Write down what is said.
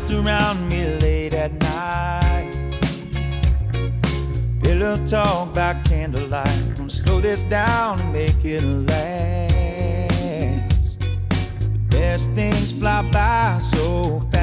wrapped around me late at night. Pillow talk by candlelight. Gonna slow this down and make it last. The best things fly by so fast.